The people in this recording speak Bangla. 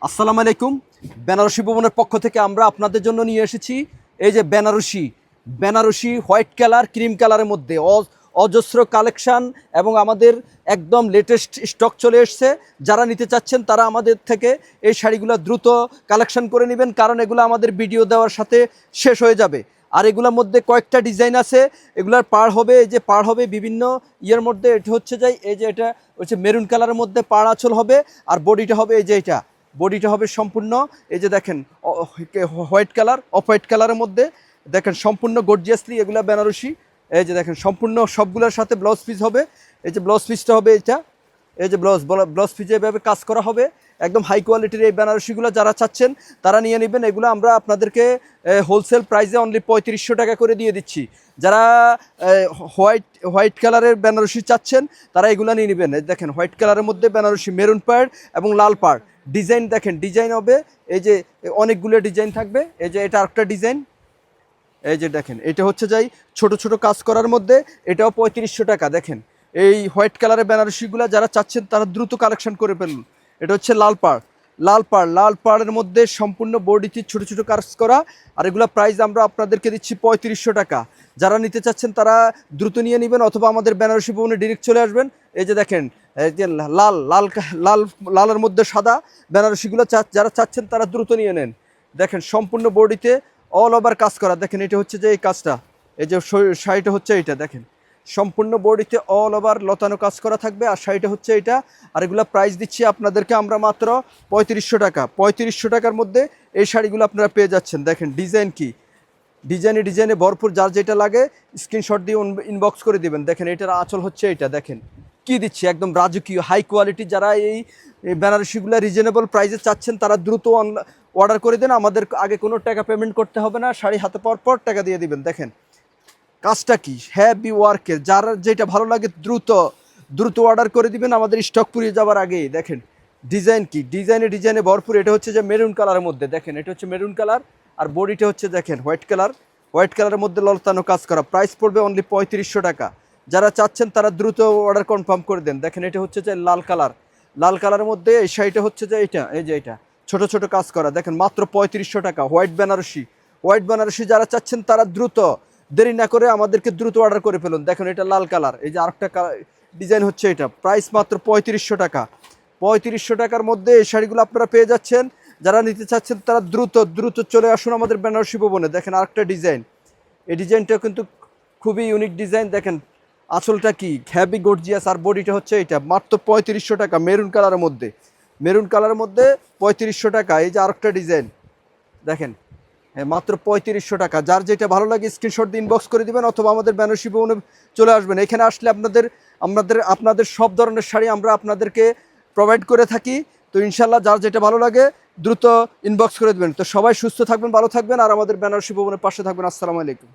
আসসালামু আলাইকুম। বেনারসি ভবনের পক্ষ থেকে আমরা আপনাদের জন্য নিয়ে এসেছি এই যে বেনারসি হোয়াইট কালার ক্রিম কালারের মধ্যে অজস্র কালেকশান এবং আমাদের একদম লেটেস্ট স্টক চলে এসছে। যারা নিতে চাচ্ছেন তারা আমাদের থেকে এই শাড়িগুলো দ্রুত কালেকশন করে নেবেন, কারণ এগুলো আমাদের ভিডিও দেওয়ার সাথে শেষ হয়ে যাবে। আর এগুলোর মধ্যে কয়েকটা ডিজাইন আছে, এগুলার পাড় হবে এই যে পাড় হবে বিভিন্ন ইয়ের মধ্যে। এটা হচ্ছে যাই এই যে এটা হচ্ছে মেরুন কালারের মধ্যে পাড় আঁচল হবে, আর বডিটা হবে এই যে এটা বডিটা হবে সম্পূর্ণ এই যে দেখেন হোয়াইট কালার অফ হোয়াইট কালারের মধ্যে দেখেন সম্পূর্ণ গর্জিয়াসলি এগুলা বেনারসি। এই যে দেখেন সম্পূর্ণ সবগুলোর সাথে ব্লাউজ পিস হবে, এই যে ব্লাউজ পিসটা হবে এটা, এই যে ব্লাউজ পিসে এভাবে কাজ করা হবে। একদম হাই কোয়ালিটির এই বেনারসিগুলো যারা চাচ্ছেন তারা নিয়ে নেবেন। এগুলো আমরা আপনাদেরকে হোলসেল প্রাইসে অনলি 3500 টাকা করে দিয়ে দিচ্ছি। যারা হোয়াইট কালারের বেনারসি চাচ্ছেন তারা এগুলো নিয়ে নেবেন। দেখেন হোয়াইট কালারের মধ্যে বেনারসি মেরুন পাড় এবং লাল পাড় ডিজাইন দেখেন, ডিজাইন হবে এই যে অনেকগুলো ডিজাইন থাকবে। এই যে এটা আরেকটা ডিজাইন, এই যে দেখেন এটা হচ্ছে যাই ছোট ছোট কাজ করার মধ্যে, এটাও 3500 টাকা। দেখেন এই হোয়াইট কালারের বেনারসিগুলো যারা চাচ্ছেন তারা দ্রুত কালেকশন করে ফেলুন। এটা হচ্ছে লাল পাড়ের মধ্যে সম্পূর্ণ বডিতে ছোট ছোট কাজ করা, আর এগুলো প্রাইস আমরা আপনাদেরকে দিচ্ছি 3500 টাকা। যারা নিতে চাচ্ছেন তারা দ্রুত নিয়ে নেবেন, অথবা আমাদের বেনারসি ভবনে ডিরেক্ট চলে আসবেন। এই যে দেখেন এই যে লালের মধ্যে সাদা বেনারসিগুলো যারা চাচ্ছেন তারা দ্রুত নিয়ে নেন। দেখেন সম্পূর্ণ বডিতে অল ওভার কাজ করা। দেখেন এটা হচ্ছে যে এই কাজটা, এই যে শাড়িটা হচ্ছে এইটা দেখেন সম্পূর্ণ বডিতে অল ওভার লতানো কাজ করা থাকবে, আর শাড়িটা হচ্ছে এটা। আর এগুলো প্রাইস দিচ্ছি আপনাদেরকে আমরা মাত্র 3500 টাকা। 3500 টাকার মধ্যে এই শাড়িগুলো আপনারা পেয়ে যাচ্ছেন। দেখেন ডিজাইন কি, ডিজাইনে ভরপুর, যার যেটা লাগে স্ক্রিনশট দিয়ে ইনবক্স করে দিবেন। দেখেন এটার আঁচল হচ্ছে এইটা, দেখেন কি দিচ্ছি একদম রাজকীয় হাই কোয়ালিটি। যারা এই বেনারসিগুলো রিজনেবল প্রাইসে চাচ্ছেন তারা দ্রুত অর্ডার করে দেন, আমাদের আগে কোনো টাকা পেমেন্ট করতে হবে না, শাড়ি হাতে পাওয়ার পর টাকা দিয়ে দিবেন। দেখেন কাজটা কি হ্যাভি ওয়ার্কের, যার যেটা ভালো লাগে দ্রুত অর্ডার করে দিবেন আমাদের স্টক পুড়িয়ে যাওয়ার আগেই। দেখেন ডিজাইন কি, ডিজাইনে ভরপুর। এটা হচ্ছে যে মেরুন কালারের মধ্যে, দেখেন এটা হচ্ছে মেরুন কালার, আর বডিটা হচ্ছে দেখেন হোয়াইট কালারের মধ্যে লতানো কাজ করা। প্রাইস পড়বে অনলি 3500 টাকা। যারা চাচ্ছেন তারা দ্রুত অর্ডার কনফার্ম করে দেন। দেখেন এটা হচ্ছে যে লাল কালারের মধ্যে এই শাড়িটা হচ্ছে যে এটা, এই যে এটা ছোট ছোট কাজ করা। দেখেন মাত্র 3500 টাকা। হোয়াইট বেনারসি যারা চাচ্ছেন তারা দ্রুত দেরি না করে আমাদেরকে দ্রুত অর্ডার করে ফেলুন। দেখুন এটা লাল কালার, এই যে আরেকটা ডিজাইন হচ্ছে এটা, প্রাইস মাত্র 3500 টাকা। 3500 টাকার মধ্যে এই শাড়িগুলো আপনারা পেয়ে যাচ্ছেন। যারা নিতে চাচ্ছেন তারা দ্রুত চলে আসুন আমাদের বেনারসি ভবনে। দেখেন আরেকটা ডিজাইন, এই ডিজাইনটা কিন্তু খুবই ইউনিক ডিজাইন। দেখেন আঁচলটা কি হ্যাভি গর্জিয়াস, আর বডিটা হচ্ছে এটা মাত্র 3500 টাকা। মেরুন কালারের মধ্যে 3500 টাকা। এই যে আরেকটা ডিজাইন দেখেন, হ্যাঁ মাত্র 3500 টাকা। যার যেটা ভালো লাগে স্ক্রিনশট দিয়ে ইনবক্স করে দিবেন, অথবা আমাদের বেনারসি ভবনে চলে আসবেন। এখানে আসলে আপনাদের সব ধরনের শাড়ি আমরা আপনাদেরকে প্রোভাইড করে থাকি। তো ইনশাল্লাহ যার যেটা ভালো লাগে দ্রুত ইনবক্স করে দেবেন। তো সবাই সুস্থ থাকবেন, ভালো থাকবেন, আর আমাদের বেনারসি ভবনের পাশে থাকবেন। আসসালামু আলাইকুম।